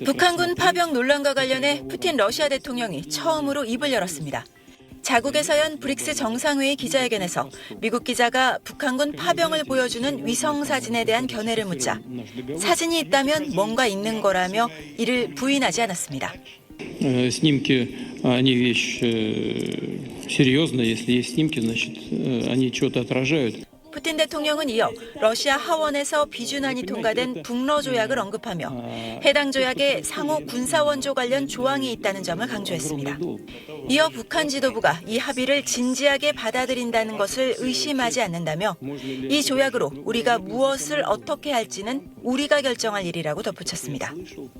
북한군 파병 논란과 관련해 푸틴 러시아 대통령이 처음으로 입을 열었습니다. 자국에서 연 브릭스 정상회의 기자회견에서 미국 기자가 북한군 파병을 보여주는 위성 사진에 대한 견해를 묻자 사진이 있다면 뭔가 있는 거라며 이를 부인하지 않았습니다. Снимки, они вещь серьезная. Если есть снимки, значит, они что-то отражают. 푸틴 대통령은 이어 러시아 하원에서 비준안이 통과된 북러 조약을 언급하며 해당 조약에 상호 군사원조 관련 조항이 있다는 점을 강조했습니다. 이어 북한 지도부가 이 합의를 진지하게 받아들인다는 것을 의심하지 않는다며 이 조약으로 우리가 무엇을 어떻게 할지는 우리가 결정할 일이라고 덧붙였습니다.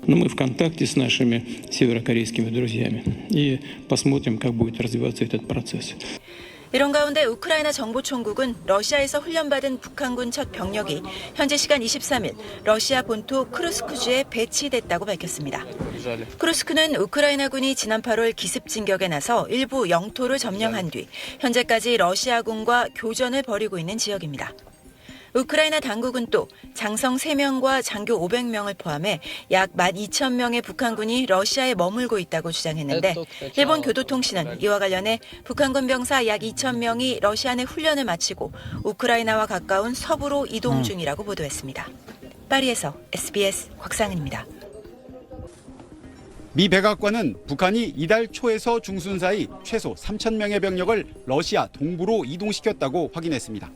Но мы в контакте с нашими северокорейскими друзьями и посмотрим, как будет развиваться этот процесс. 이런 가운데 우크라이나 정보총국은 러시아에서 훈련받은 북한군 첫 병력이 현지 시간 23일 러시아 본토 크루스크주에 배치됐다고 밝혔습니다. 크루스크는 우크라이나군이 지난 8월 기습 진격에 나서 일부 영토를 점령한 뒤 현재까지 러시아군과 교전을 벌이고 있는 지역입니다. 우크라이나 당국은 또 장성 3명과 장교 500명을 포함해 약 12,000명의 북한군이 러시아에 머물고 있다고 주장했는데 일본 교도통신은 이와 관련해 북한군 병사 약 2,000명이 러시아 내 훈련을 마치고 우크라이나와 가까운 서부로 이동 중이라고 보도했습니다. 파리에서 SBS 곽상은입니다. 미 백악관은 북한이 이달 초에서 중순 사이 최소 3,000명의 병력을 러시아 동부로 이동시켰다고 확인했습니다.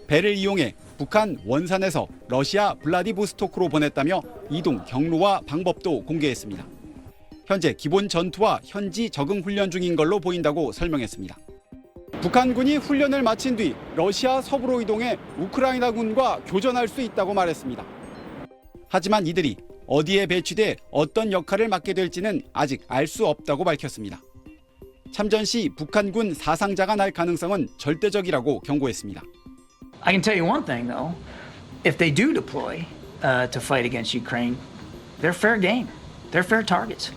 배를 이용해 북한 원산에서 러시아 블라디보스토크로 보냈다며 이동 경로와 방법도 공개했습니다. 현재 기본 전투와 현지 적응 훈련 중인 걸로 보인다고 설명했습니다. 북한군이 훈련을 마친 뒤 러시아 서부로 이동해 우크라이나군과 교전할 수 있다고 말했습니다. 하지만 이들이 어디에 배치돼 어떤 역할을 맡게 될지는 아직 알 수 없다고 밝혔습니다. 참전 시 북한군 사상자가 날 가능성은 절대적이라고 경고했습니다. I can tell you one thing, though. If they do deploy to fight against Ukraine, they're fair game. They're fair targets.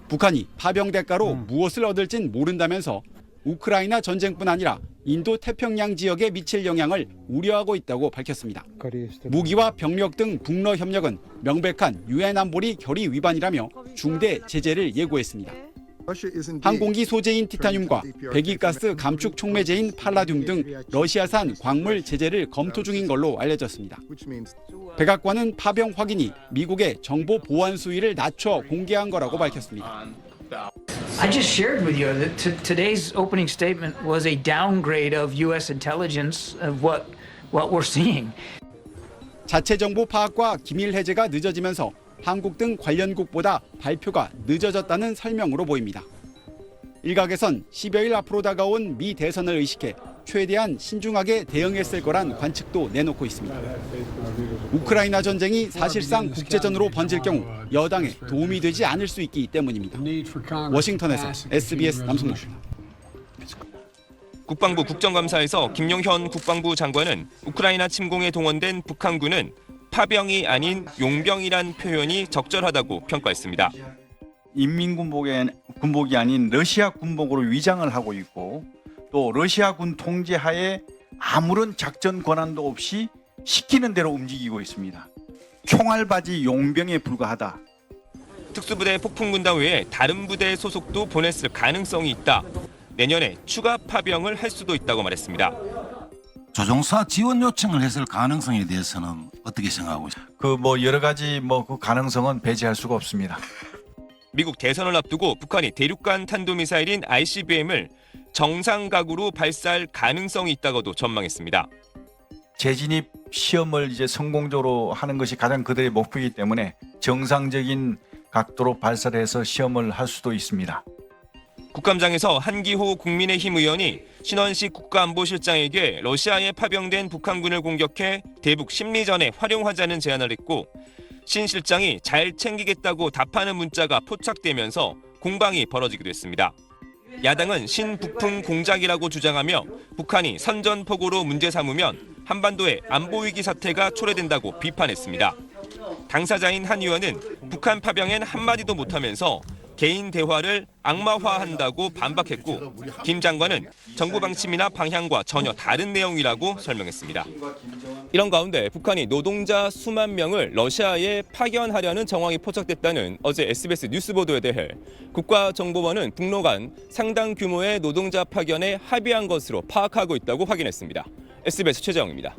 북한이 파병 대가로 무엇을 얻을진 모른다면서 우크라이나 전쟁뿐 아니라 인도 태평양 지역에 미칠 영향을 우려하고 있다고 밝혔습니다. 무기와 병력 등 북러 협력은 명백한 유엔 안보리 결의 위반이라며 중대 제재를 예고했습니다. 항공기 소재인 티타늄과 배기가스 감축 촉매제인 팔라듐 등 러시아산 광물 제재를 검토 중인 걸로 알려졌습니다. 백악관은 파병 확인이 미국의 정보 보안 수위를 낮춰 공개한 거라고 밝혔습니다. I just shared with you that today's opening statement was a downgrade of U.S. intelligence of what we're seeing. 자체 정보 파악과 기밀 해제가 늦어지면서 한국 등 관련국보다 발표가 늦어졌다는 설명으로 보입니다. 일각에선 10여일 앞으로 다가온 미 대선을 의식해 최대한 신중하게 대응했을 거란 관측도 내놓고 있습니다. 우크라이나 전쟁이 사실상 국제전으로 번질 경우 여당에 도움이 되지 않을 수 있기 때문입니다. 워싱턴에서 SBS 남성노입니다. 국방부 국정감사에서 김용현 국방부 장관은 우크라이나 침공에 동원된 북한군은 파병이 아닌 용병이란 표현이 적절하다고 평가했습니다. 인민군복이 아닌 러시아 군복으로 위장을 하고 있고 또 러시아군 통제하에 아무런 작전 권한도 없이 시키는 대로 움직이고 있습니다. 총알바지 용병에 불과하다. 특수부대 폭풍군단 외에 다른 부대 소속도 보냈을 가능성이 있다. 내년에 추가 파병을 할 수도 있다고 말했습니다. 조종사 지원 요청을 했을 가능성에 대해서는 어떻게 생각하고 있습니까? 여러 가지 그 가능성은 배제할 수가 없습니다. 미국 대선을 앞두고 북한이 대륙간 탄도미사일인 ICBM을 정상각으로 발사할 가능성이 있다고도 전망했습니다. 재진입 시험을 이제 성공적으로 하는 것이 가장 그들의 목표이기 때문에 정상적인 각도로 발사를 해서 시험을 할 수도 있습니다. 국감장에서 한기호 국민의힘 의원이 신원식 국가안보실장에게 러시아에 파병된 북한군을 공격해 대북 심리전에 활용하자는 제안을 했고 신 실장이 잘 챙기겠다고 답하는 문자가 포착되면서 공방이 벌어지기도 했습니다. 야당은 신북풍 공작이라고 주장하며 북한이 선전포고로 문제 삼으면 한반도에 안보위기 사태가 초래된다고 비판했습니다. 당사자인 한 의원은 북한 파병엔 한마디도 못하면서 개인 대화를 악마화한다고 반박했고 김 장관은 정부 방침이나 방향과 전혀 다른 내용이라고 설명했습니다. 이런 가운데 북한이 노동자 수만 명을 러시아에 파견하려는 정황이 포착됐다는 어제 SBS 뉴스 보도에 대해 국가정보원은 북러 간 상당 규모의 노동자 파견에 합의한 것으로 파악하고 있다고 확인했습니다. SBS 최재영입니다.